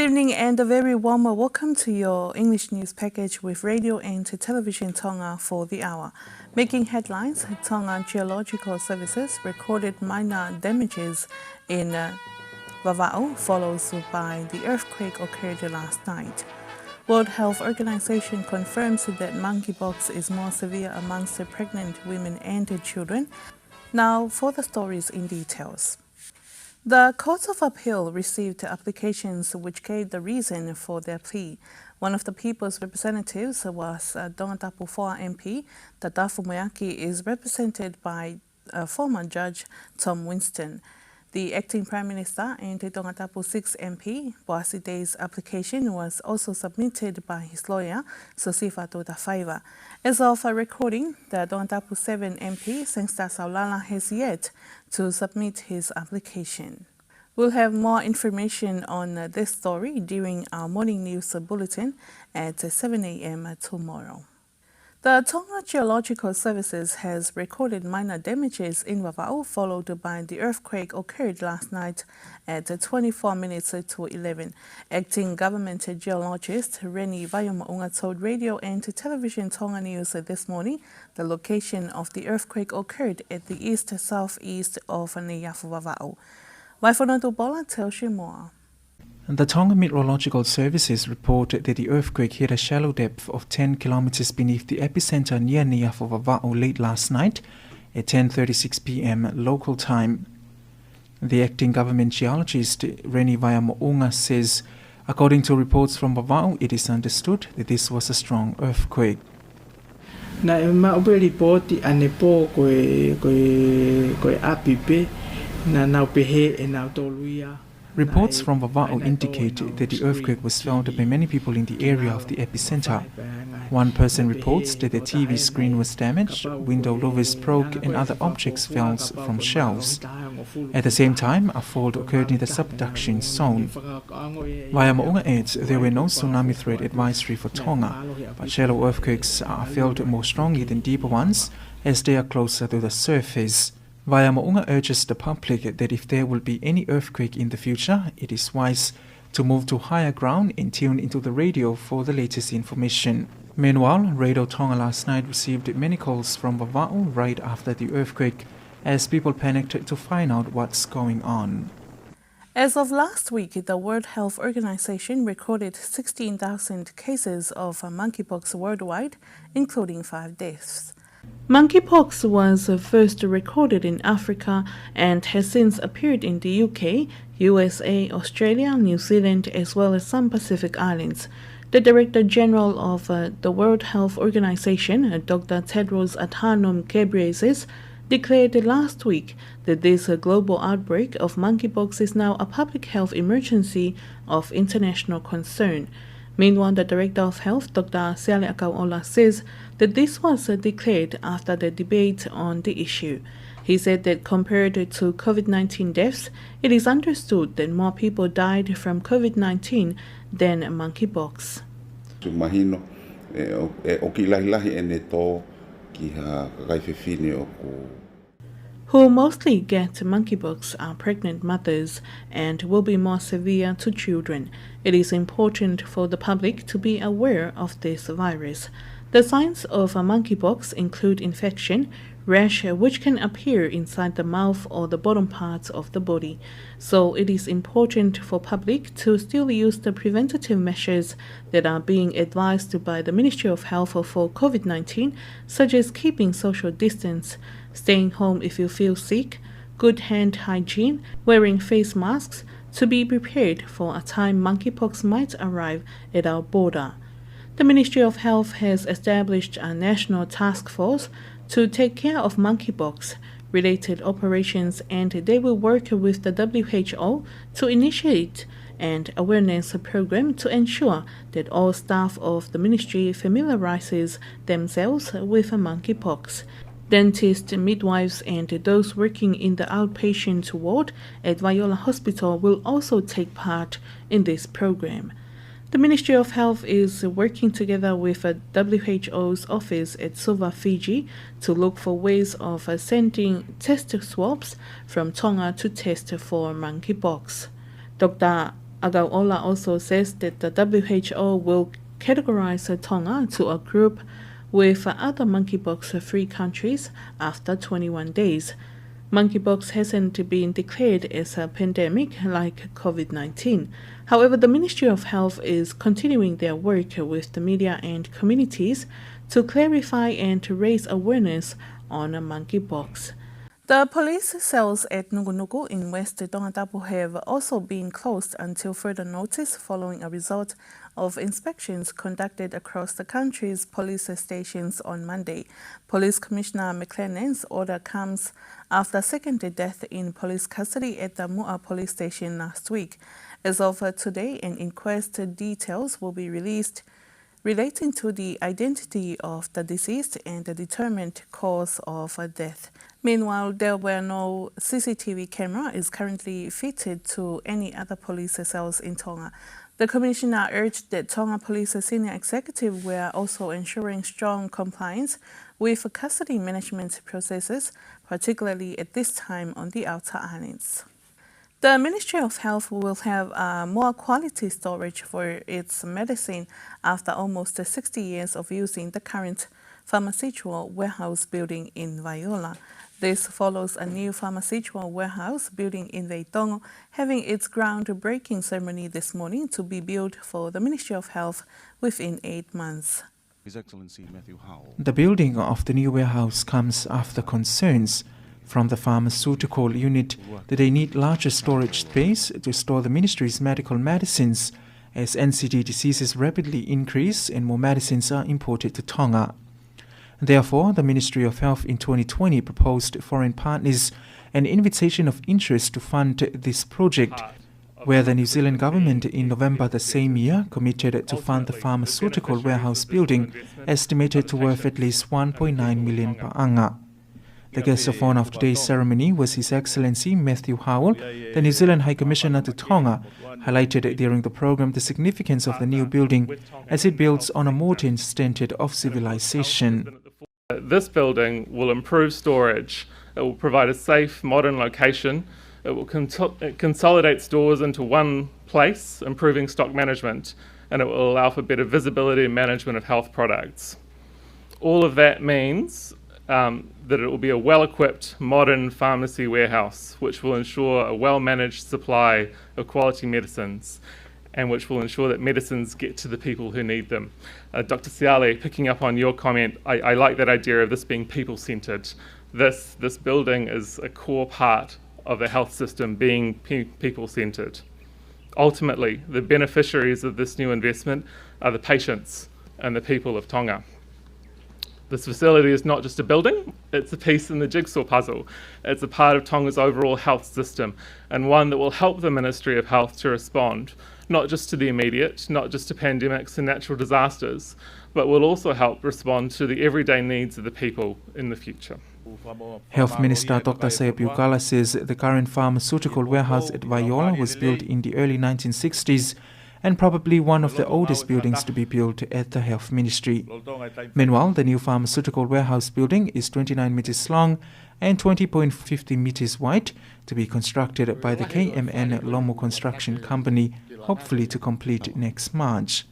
evening and a very warm welcome to your English news package with radio and television Tonga for the hour. Making headlines, Tonga Geological Services recorded minor damages in Vava'u, followed by the earthquake occurred last night. World Health Organization confirms that monkeypox is more severe amongst pregnant women and children. Now for the stories in details. The Court of Appeal received applications which gave the reason for their plea. One of the people's representatives was Tongatapu 4 MP. Tatafu Moyaki is represented by former Judge Tom Winston. The acting Prime Minister and Tongatapu 6 MP, Boasi Day's application was also submitted by his lawyer, Sosifa Totafaiva. As of a recording, the Tongatapu 7 MP, Sengsta Saulala, has yet to submit his application. We'll have more information on this story during our morning news bulletin at 7 a.m. tomorrow. The Tonga Geological Services has recorded minor damages in Vava'u, followed by the earthquake occurred last night at 24 minutes to 11. Acting Government Geologist Reni Vava'u told radio and television Tonga News this morning the location of the earthquake occurred at the east-southeast of Niafu Vava'u. Waifonatu Paula tells you more. The Tonga Meteorological Services report that the earthquake hit a shallow depth of 10 kilometers beneath the epicenter near Niafu Vava'u late last night at 10:36 p.m. local time. The acting government geologist Reni Vava'u says, according to reports from Vava'u, it is understood that this was a strong earthquake. Na maube ripoti anepo koe apipe na naupehe e nautoluia. Reports from Vava'u indicate that the earthquake was felt by many people in the area of the epicenter. One person reports that the TV screen was damaged, window louvers broke and other objects fell from shelves. At the same time, a fault occurred in the subduction zone. Vava'u adds there were no tsunami threat advisory for Tonga, but shallow earthquakes are felt more strongly than deeper ones as they are closer to the surface. Vava'u urges the public that if there will be any earthquake in the future, it is wise to move to higher ground and tune into the radio for the latest information. Meanwhile, Radio Tonga last night received many calls from Vava'u right after the earthquake as people panicked to find out what's going on. As of last week, the World Health Organization recorded 16,000 cases of monkeypox worldwide, including 5 deaths. Monkeypox was first recorded in Africa and has since appeared in the UK, USA, Australia, New Zealand, as well as some Pacific islands. The Director General of the World Health Organization, Dr. Tedros Adhanom Ghebreyesus, declared last week that this global outbreak of monkeypox is now a public health emergency of international concern. Meanwhile, the Director of Health, Dr. Siale Akauola, says that this was declared after the debate on the issue. He said that compared to COVID-19 deaths, it is understood that more people died from COVID-19 than monkeypox. Who mostly get monkeypox are pregnant mothers and will be more severe to children. It is important for the public to be aware of this virus. The signs of monkeypox include infection, rash which can appear inside the mouth or the bottom parts of the body. So it is important for public to still use the preventative measures that are being advised by the Ministry of Health for COVID-19, such as keeping social distance, staying home if you feel sick, good hand hygiene, wearing face masks, to be prepared for a time monkeypox might arrive at our border. The Ministry of Health has established a national task force to take care of monkeypox-related operations, and they will work with the WHO to initiate an awareness program to ensure that all staff of the ministry familiarizes themselves with monkeypox. Dentists, midwives, and those working in the outpatient ward at Viola Hospital will also take part in this program. The Ministry of Health is working together with WHO's office at Suva, Fiji, to look for ways of sending test swabs from Tonga to test for monkeypox. Dr. Agaola also says that the WHO will categorize Tonga to a group with other monkeypox-free countries after 21 days. Monkeypox hasn't been declared as a pandemic like COVID-19. However, the Ministry of Health is continuing their work with the media and communities to clarify and to raise awareness on monkeypox. The police cells at Nuku'alofa in West Tongatapu have also been closed until further notice following a result of inspections conducted across the country's police stations on Monday. Police Commissioner McLennan's order comes after a second death in police custody at the Moa police station last week. As of today, an inquest details will be released relating to the identity of the deceased and the determined cause of death. Meanwhile, there were no CCTV camera is currently fitted to any other police cells in Tonga. The Commissioner urged that Tonga Police senior executive were also ensuring strong compliance with custody management processes, particularly at this time on the outer islands. The Ministry of Health will have more quality storage for its medicine after almost 60 years of using the current pharmaceutical warehouse building in Vava'u. This follows a new pharmaceutical warehouse building in Vava'u having its groundbreaking ceremony this morning to be built for the Ministry of Health within 8 months. His Excellency Matthew Howell. The building of the new warehouse comes after concerns from the pharmaceutical unit that they need larger storage space to store the ministry's medical medicines as NCD diseases rapidly increase and more medicines are imported to Tonga. Therefore, the Ministry of Health in 2020 proposed foreign partners an invitation of interest to fund this project, where the New Zealand government in November the same year committed to fund the pharmaceutical warehouse building, estimated to worth at least 1.9 million per anga. The guest of honor of today's ceremony was His Excellency Matthew Howell, the New Zealand High Commissioner to Tonga, highlighted during the program the significance of the new building as it builds on a modern standard of civilization. This building will improve storage. It will provide a safe, modern location. It will consolidate stores into one place, improving stock management, and it will allow for better visibility and management of health products. All of that means that it will be a well-equipped, modern pharmacy warehouse, which will ensure a well-managed supply of quality medicines, and which will ensure that medicines get to the people who need them. Dr. Siale, picking up on your comment, I like that idea of this being people-centred. This building is a core part of the health system being people-centred. Ultimately, the beneficiaries of this new investment are the patients and the people of Tonga. This facility is not just a building, it's a piece in the jigsaw puzzle. It's a part of Tonga's overall health system, and one that will help the Ministry of Health to respond, not just to the immediate, not just to pandemics and natural disasters, but will also help respond to the everyday needs of the people in the future. Health Minister Dr. Sayapukala says the current pharmaceutical warehouse at Vava'u was built in the early 1960s and probably one of the oldest buildings to be built at the Health Ministry. Meanwhile, the new pharmaceutical warehouse building is 29 meters long and 20.50 meters wide, to be constructed by the KMN Lomo Construction Company, hopefully to complete next March.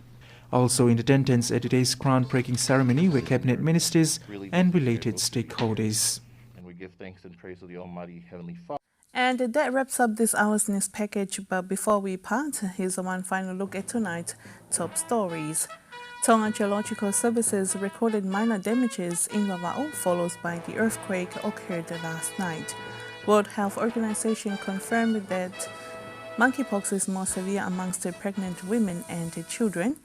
Also in attendance at today's groundbreaking ceremony were cabinet ministers and related stakeholders. And we give thanks and praise to the Almighty Heavenly Father. And that wraps up this hour's news package. But before we part, here's one final look at tonight's top stories. Tonga Geological Services recorded minor damages in Vava'u, followed by the earthquake occurred last night. World Health Organization confirmed that monkeypox is more severe amongst the pregnant women and children.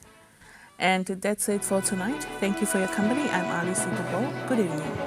And that's it for tonight. Thank you for your company. I'm Alice Dubo. Good evening.